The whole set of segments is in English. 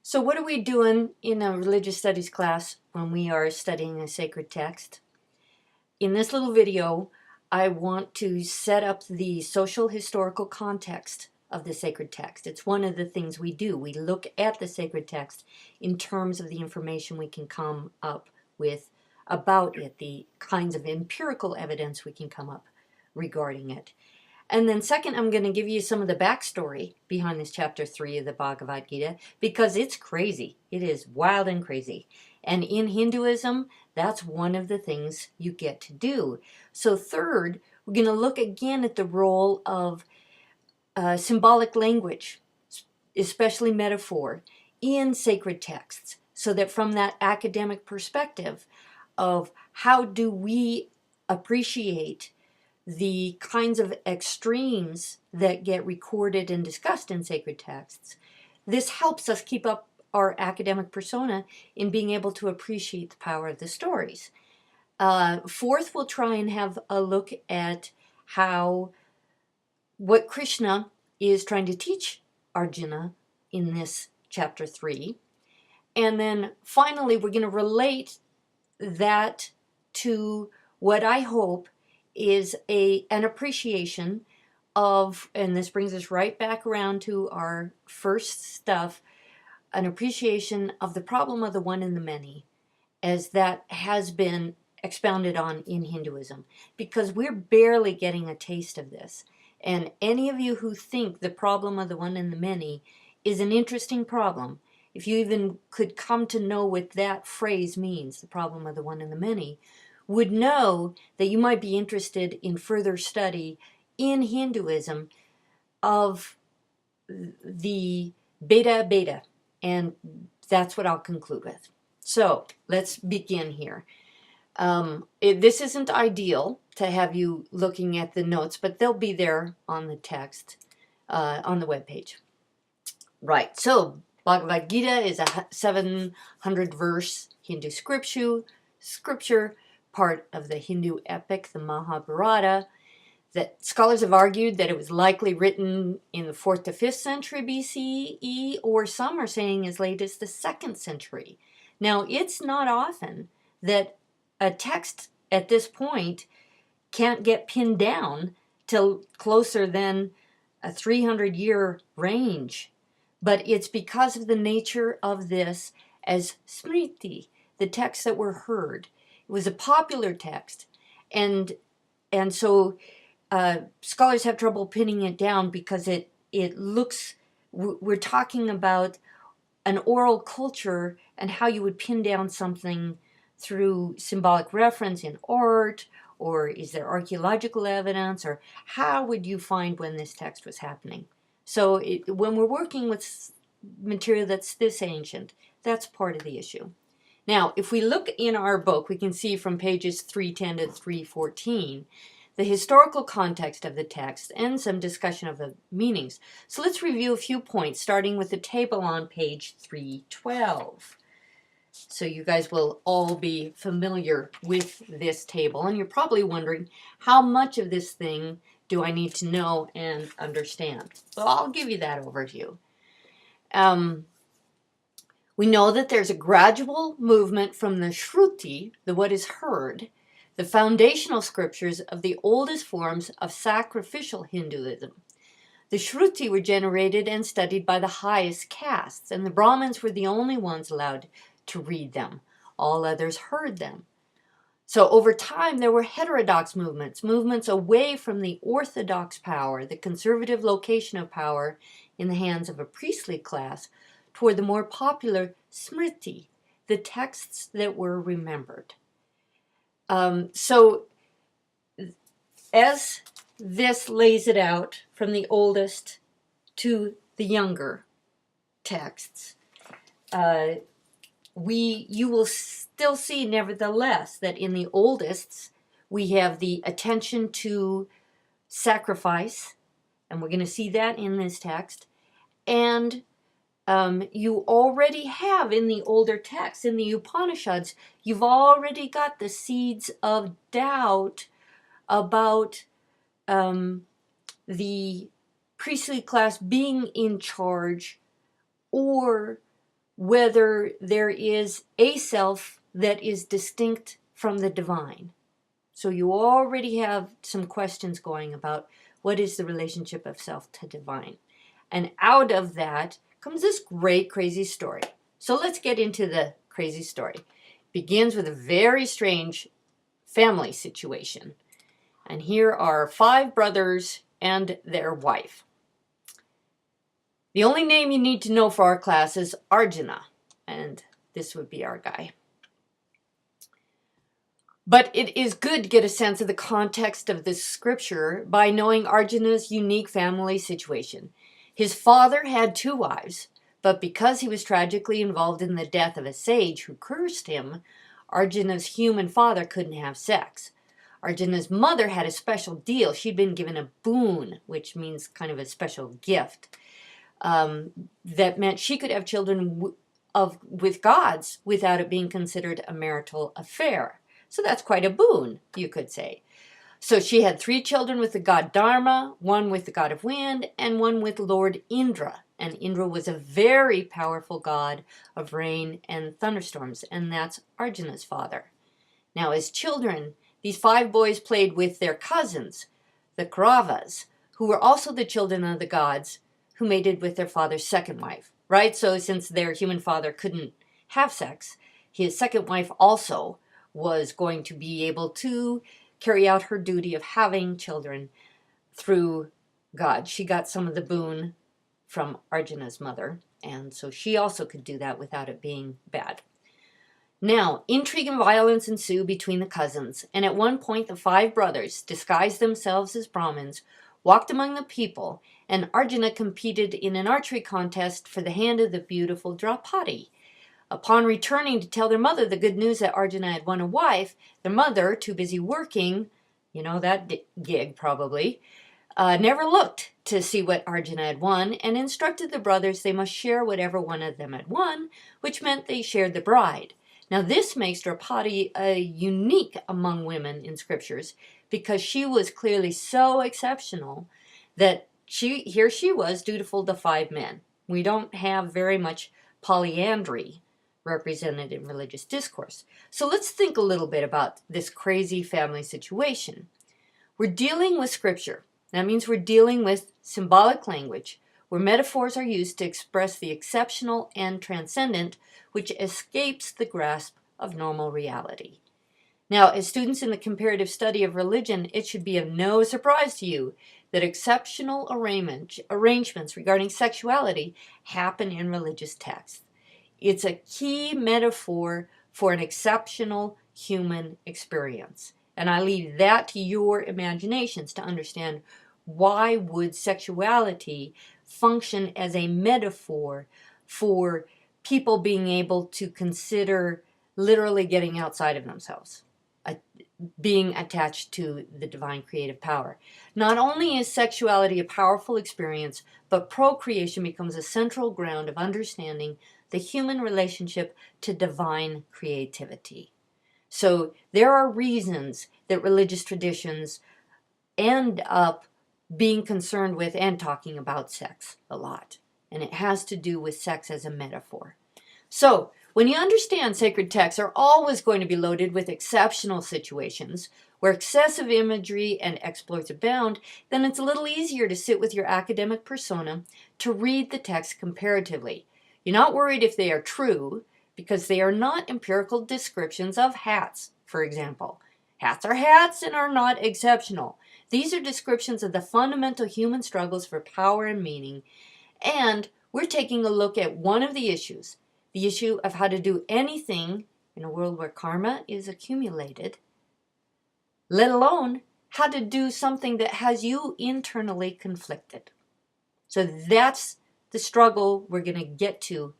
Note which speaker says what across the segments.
Speaker 1: So what are we doing in a religious studies class when we are studying a sacred text? In this little video, I want to set up the social historical context of the sacred text. It's one of the things we do. We look at the sacred text in terms of the information we can come up with about it, the kinds of empirical evidence we can come up regarding it. And then second, I'm going to give you some of the backstory behind this chapter 3 of the Bhagavad Gita, because it's crazy. It is wild and crazy. And in Hinduism, that's one of the things you get to do. So third, we're going to look again at the role of symbolic language, especially metaphor, in sacred texts, so that from that academic perspective of how do we appreciate the kinds of extremes that get recorded and discussed in sacred texts, this helps us keep up our academic persona in being able to appreciate the power of the stories. Fourth, we'll try and have a look at what Krishna is trying to teach Arjuna in this chapter 3. And then finally, we're going to relate that to what I hope is an appreciation of, and this brings us right back around to our first stuff, an appreciation of the problem of the one and the many, as that has been expounded on in Hinduism, because we're barely getting a taste of this. And any of you who think the problem of the one and the many is an interesting problem, if you even could come to know what that phrase means, the problem of the one and the many, would know that you might be interested in further study in Hinduism of the Beta. And that's what I'll conclude with. So let's begin here. This isn't ideal to have you looking at the notes, but they'll be there on the text, on the webpage. Right, so Bhagavad Gita is a 700 verse Hindu scripture, part of the Hindu epic, the Mahabharata, that scholars have argued that it was likely written in the 4th to 5th century BCE, or some are saying as late as the 2nd century. Now, it's not often that a text at this point can't get pinned down till closer than a 300-year range. But it's because of the nature of this as smriti, the texts that were heard. It was a popular text, and so scholars have trouble pinning it down because it looks, we're talking about an oral culture and how you would pin down something through symbolic reference in art, or is there archaeological evidence, or how would you find when this text was happening? So when we're working with material that's this ancient, that's part of the issue. Now, if we look in our book, we can see from pages 310 to 314 the historical context of the text and some discussion of the meanings. So let's review a few points, starting with the table on page 312. So you guys will all be familiar with this table, and you're probably wondering, how much of this thing do I need to know and understand? Well, I'll give you that overview. We know that there's a gradual movement from the Shruti, the what is heard, the foundational scriptures of the oldest forms of sacrificial Hinduism. The Shruti were generated and studied by the highest castes, and the Brahmins were the only ones allowed to read them. All others heard them. So over time, there were heterodox movements away from the orthodox power, the conservative location of power in the hands of a priestly class, toward the more popular smriti, the texts that were remembered. So as this lays it out from the oldest to the younger texts, you will still see, nevertheless, that in the oldest, we have the attention to sacrifice, and we're going to see that in this text, and you already have in the older texts, in the Upanishads, you've already got the seeds of doubt about the priestly class being in charge, or whether there is a self that is distinct from the divine. So you already have some questions going about what is the relationship of self to divine. And out of that comes this great crazy story. So let's get into the crazy story. It begins with a very strange family situation. And here are 5 brothers and their wife. The only name you need to know for our class is Arjuna, and this would be our guy. But it is good to get a sense of the context of this scripture by knowing Arjuna's unique family situation. His father had 2 wives, but because he was tragically involved in the death of a sage who cursed him, Arjuna's human father couldn't have sex. Arjuna's mother had a special deal. She'd been given a boon, which means kind of a special gift, that meant she could have children with gods without it being considered a marital affair. So that's quite a boon, you could say. So she had 3 children with the god Dharma, 1 with the god of wind, and 1 with Lord Indra. And Indra was a very powerful god of rain and thunderstorms, and that's Arjuna's father. Now, as children, these 5 boys played with their cousins, the Kauravas, who were also the children of the gods who mated with their father's second wife, right? So since their human father couldn't have sex, his second wife also was going to be able to carry out her duty of having children through God. She got some of the boon from Arjuna's mother, and so she also could do that without it being bad. Now, intrigue and violence ensue between the cousins, and at one point the 5 brothers, disguised themselves as Brahmins, walked among the people, and Arjuna competed in an archery contest for the hand of the beautiful Draupadi. Upon returning to tell their mother the good news that Arjuna had won a wife, their mother, too busy working, that gig probably, never looked to see what Arjuna had won, and instructed the brothers they must share whatever one of them had won, which meant they shared the bride. Now this makes Draupadi unique among women in scriptures, because she was clearly so exceptional that she was dutiful to 5 men. We don't have very much polyandry represented in religious discourse. So let's think a little bit about this crazy family situation. We're dealing with scripture. That means we're dealing with symbolic language, where metaphors are used to express the exceptional and transcendent, which escapes the grasp of normal reality. Now, as students in the comparative study of religion, it should be of no surprise to you that exceptional arrangements regarding sexuality happen in religious texts. It's a key metaphor for an exceptional human experience. And I leave that to your imaginations to understand why would sexuality function as a metaphor for people being able to consider literally getting outside of themselves, being attached to the divine creative power. Not only is sexuality a powerful experience, but procreation becomes a central ground of understanding the human relationship to divine creativity. So there are reasons that religious traditions end up being concerned with and talking about sex a lot. And it has to do with sex as a metaphor. So when you understand sacred texts are always going to be loaded with exceptional situations where excessive imagery and exploits abound, then it's a little easier to sit with your academic persona to read the text comparatively. You're not worried if they are true, because they are not empirical descriptions of hats, for example. Hats are hats and are not exceptional. These are descriptions of the fundamental human struggles for power and meaning, and we're taking a look at one of the issues, the issue of how to do anything in a world where karma is accumulated, let alone how to do something that has you internally conflicted. So that's the struggle we're going to get to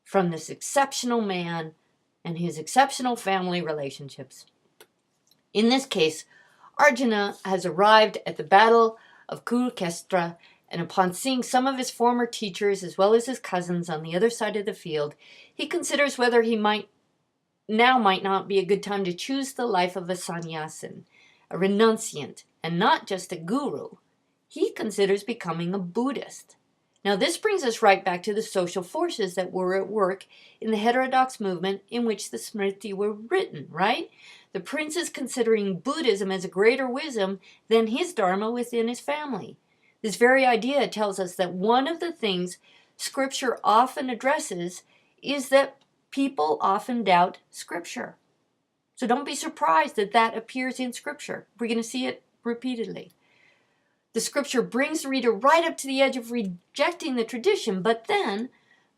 Speaker 1: from this exceptional man and his exceptional family relationships. In this case, Arjuna has arrived at the Battle of Kurukshetra, and upon seeing some of his former teachers as well as his cousins on the other side of the field, he considers whether he might not be a good time to choose the life of a sannyasin, a renunciant, and not just a guru. He considers becoming a Buddhist. Now this brings us right back to the social forces that were at work in the heterodox movement in which the Smriti were written, right? The prince is considering Buddhism as a greater wisdom than his dharma within his family. This very idea tells us that one of the things Scripture often addresses is that people often doubt Scripture. So don't be surprised that that appears in Scripture. We're going to see it repeatedly. The Scripture brings the reader right up to the edge of rejecting the tradition, but then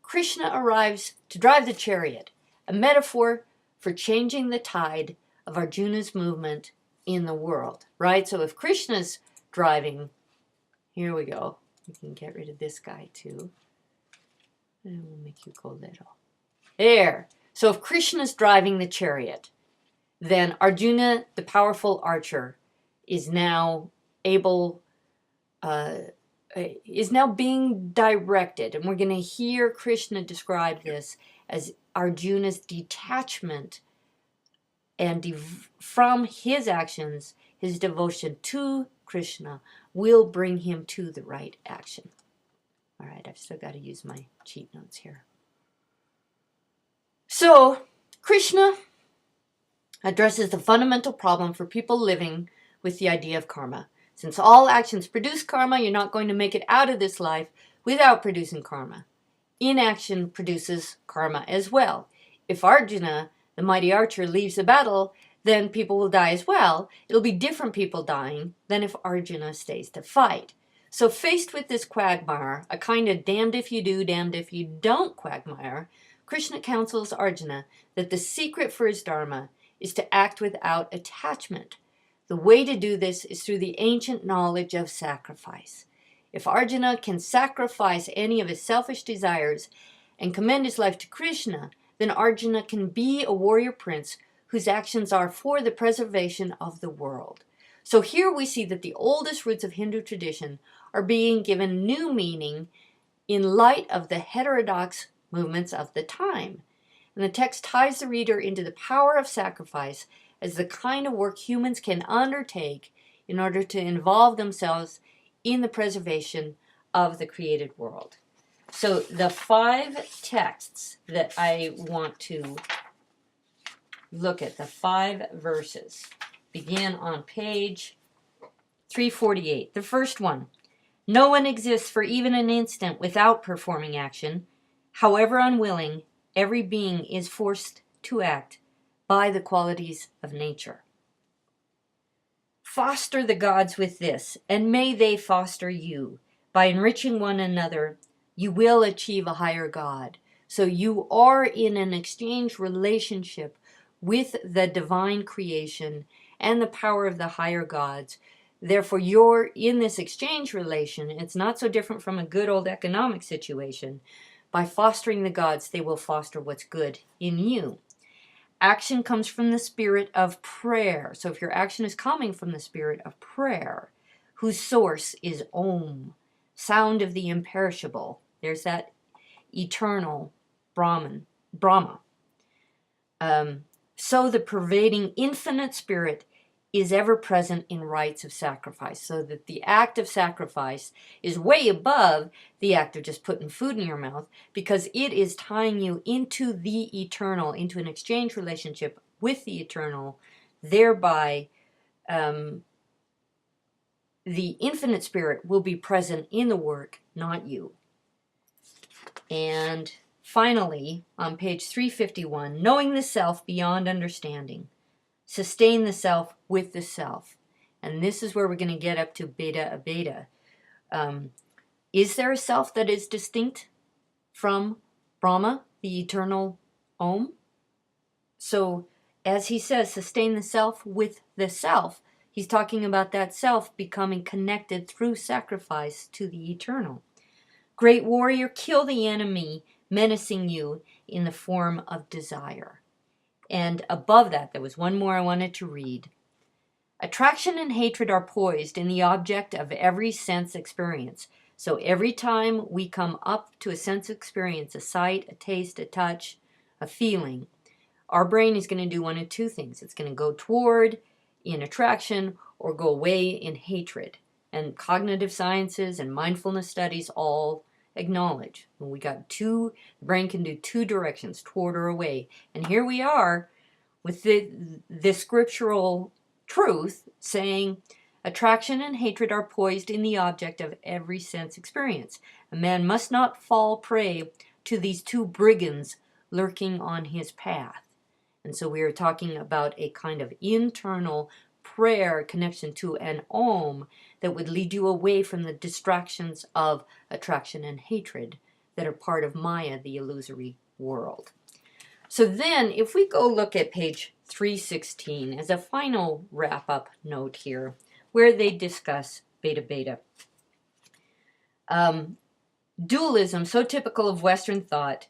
Speaker 1: Krishna arrives to drive the chariot, a metaphor for changing the tide of Arjuna's movement in the world, right? So if Krishna's driving, here we go. We can get rid of this guy too. And we'll make you go little. There. So if Krishna's driving the chariot, then Arjuna, the powerful archer, is now being directed. And we're going to hear Krishna describe this as Arjuna's detachment and from his actions, his devotion to Krishna will bring him to the right action. All right, I've still got to use my cheat notes here. So, Krishna addresses the fundamental problem for people living with the idea of karma. Since all actions produce karma, you're not going to make it out of this life without producing karma. Inaction produces karma as well. If Arjuna, the mighty archer, leaves the battle, then people will die as well. It'll be different people dying than if Arjuna stays to fight. So faced with this quagmire, a kind of damned if you do, damned if you don't quagmire, Krishna counsels Arjuna that the secret for his dharma is to act without attachment. The way to do this is through the ancient knowledge of sacrifice. If Arjuna can sacrifice any of his selfish desires and commend his life to Krishna, then Arjuna can be a warrior prince whose actions are for the preservation of the world. So here we see that the oldest roots of Hindu tradition are being given new meaning in light of the heterodox movements of the time. And the text ties the reader into the power of sacrifice as the kind of work humans can undertake in order to involve themselves in the preservation of the created world. So the 5 texts that I want to look at, the 5 verses, begin on page 348. The first one, no one exists for even an instant without performing action. However unwilling, every being is forced to act by the qualities of nature. Foster the gods with this, and may they foster you. By enriching one another, you will achieve a higher God. So you are in an exchange relationship with the divine creation and the power of the higher gods. Therefore, you're in this exchange relation. It's not so different from a good old economic situation. By fostering the gods, they will foster what's good in you. Action comes from the spirit of prayer. So if your action is coming from the spirit of prayer, whose source is Om, sound of the imperishable. There's that eternal Brahma. So the pervading infinite spirit is ever present in rites of sacrifice, so that the act of sacrifice is way above the act of just putting food in your mouth, because it is tying you into the eternal, into an exchange relationship with the eternal, thereby the infinite spirit will be present in the work, not you. And finally, on page 351, knowing the self beyond understanding. Sustain the self with the self. And this is where we're going to get up to beta abeta. Is there a self that is distinct from Brahma, the eternal Om? So, as he says, sustain the self with the self, he's talking about that self becoming connected through sacrifice to the eternal. Great warrior, kill the enemy menacing you in the form of desire. And above that, there was one more I wanted to read. Attraction and hatred are poised in the object of every sense experience. So every time we come up to a sense experience, a sight, a taste, a touch, a feeling, our brain is going to do one of two things. It's going to go toward in attraction or go away in hatred. And cognitive sciences and mindfulness studies all acknowledge. We got the brain can do two directions, toward or away. And here we are with the scriptural truth saying attraction and hatred are poised in the object of every sense experience. A man must not fall prey to these two brigands lurking on his path. And so we are talking about a kind of internal prayer connection to an Om that would lead you away from the distractions of attraction and hatred that are part of Maya, the illusory world. So then, if we go look at page 316 as a final wrap-up note here, where they discuss beta-beta. Dualism, so typical of Western thought,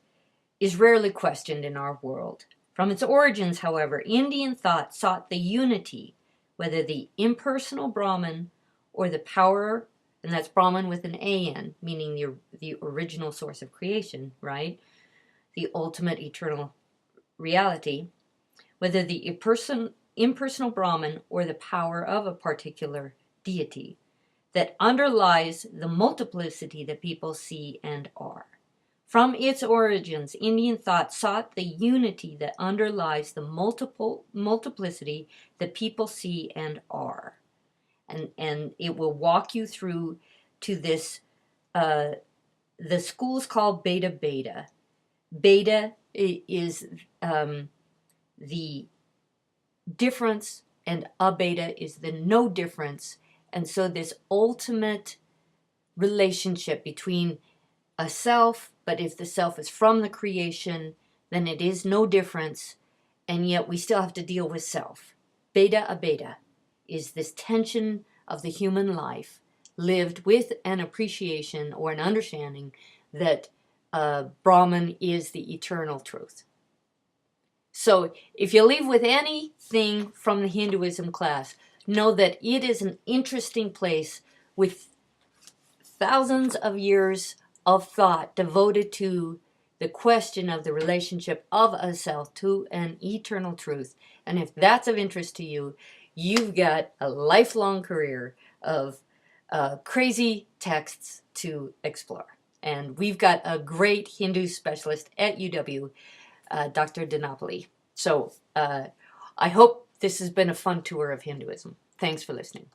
Speaker 1: is rarely questioned in our world. From its origins, however, Indian thought sought the unity, whether the impersonal Brahman or the power, and that's Brahman with an A-N, meaning the original source of creation, right? The ultimate eternal reality, whether the impersonal Brahman or the power of a particular deity that underlies the multiplicity that people see and are. From its origins, Indian thought sought the unity that underlies the multiplicity that people see and are. And it will walk you through to this, the school's called beta-beta. Beta is the difference, and abeta is the no difference. And so this ultimate relationship between a self, but if the self is from the creation, then it is no difference, and yet we still have to deal with self. Beta abeta is this tension of the human life lived with an appreciation or an understanding that Brahman is the eternal truth. So if you leave with anything from the Hinduism class, know that it is an interesting place with thousands of years of thought devoted to the question of the relationship of a self to an eternal truth. And if that's of interest to you, you've got a lifelong career of crazy texts to explore. And we've got a great Hindu specialist at UW, Dr. Dinapoli. So I hope this has been a fun tour of Hinduism. Thanks for listening.